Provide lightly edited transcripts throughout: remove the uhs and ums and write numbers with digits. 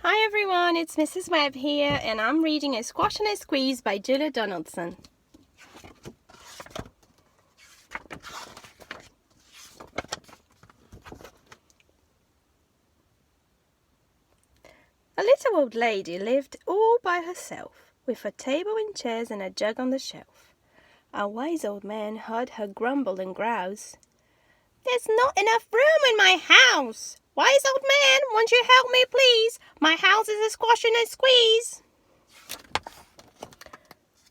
Hi everyone, it's Mrs Webb here and I'm reading A Squash and a Squeeze by Julia Donaldson. A little old lady lived all by herself, with a table and chairs and a jug on the shelf. A wise old man heard her grumble and grouse. "There's not enough room in my house. Wise old man, won't you help me, please? My house is a squash and a squeeze."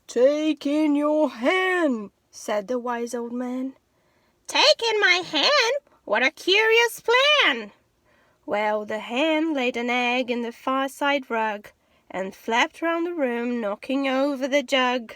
"Take in your hand," said the wise old man. "Take in my hand? What a curious plan!" Well, the hen laid an egg in the fireside rug and flapped round the room, knocking over the jug.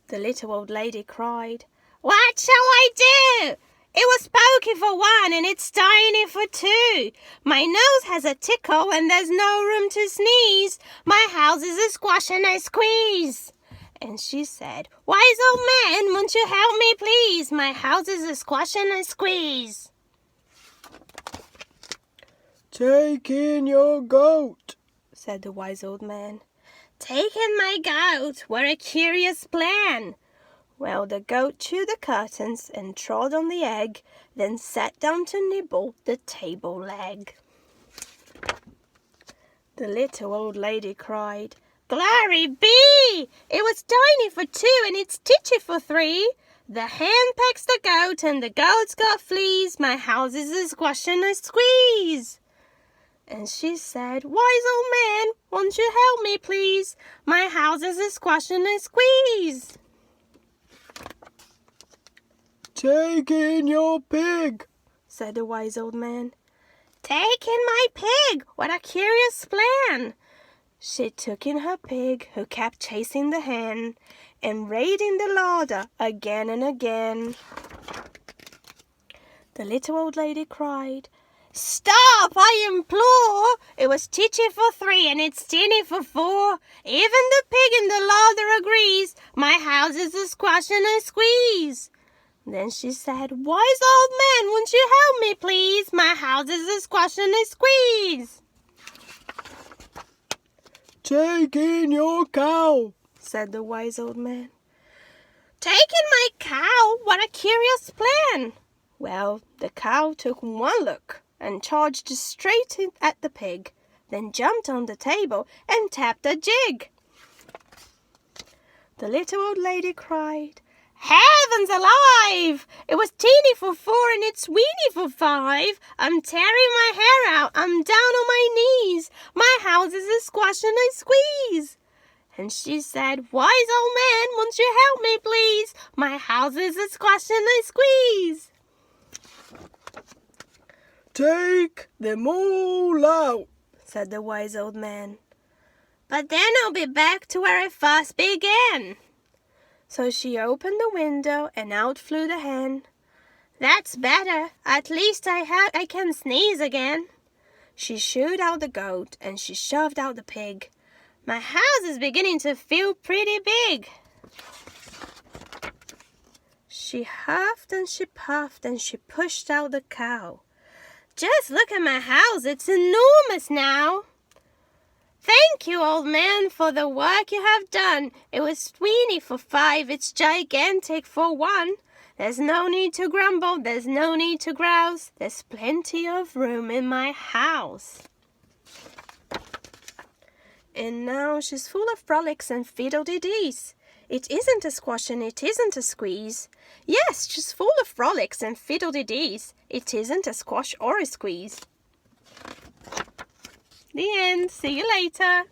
The little old lady cried, "What shall I do? It was pokey for one and it's tiny for two. My nose has a tickle and there's no room to sneeze. My house is a squash and a squeeze." And she said, "Wise old man, won't you help me, please? My house is a squash and a squeeze." "Take in your goat," said the wise old man. "Take in my goat, what a curious plan!" Well, the goat chewed the curtains and trod on the egg, then sat down to nibble the table leg. The little old lady cried, "Glory be! It was tiny for two and it's titchy for three. The hen pecks the goat and the goat's got fleas. My house is a squash and a squeeze." And she said, "Wise old man, won't you help me, please? My house is a squash and a squeeze." "Take in your pig," said the wise old man. "Take in my pig, what a curious plan!" She took in her pig, who kept chasing the hen and raiding the larder again and again. The little old lady cried, "Stop, I implore! It was titchy for three and it's tinny for four. Even the pig in the larder agrees. My house is a squash and a squeeze." Then she said, "Wise old man, won't you help me, please? My house is a squash and a squeeze." "Take in your cow," said the wise old man. "Take in my cow? What a curious plan!" Well, the cow took one look and charged straight at the pig, then jumped on the table and tapped a jig. The little old lady cried, "Heavens alive! It was teeny for four and it's weeny for five. I'm tearing my hair out. I'm down on my knees. My house is a squash and a squeeze." And she said, "Wise old man, won't you help me, please? My house is a squash and a squeeze." "Take them all out," said the wise old man. "But then I'll be back to where I first began." So she opened the window and out flew the hen. "That's better. At least I can sneeze again." She shooed out the goat and she shoved out the pig. "My house is beginning to feel pretty big." She huffed and she puffed and she pushed out the cow. "Just look at my house. It's enormous now." "Thank you, old man, for the work you have done. It was tweeny for five. It's gigantic for one. There's no need to grumble. There's no need to grouse. There's plenty of room in my house." And now she's full of frolics and fiddle-dee-dees. It isn't a squash and it isn't a squeeze. Yes, she's full of frolics and fiddle-dee-dees. It isn't a squash or a squeeze. The end. See you later.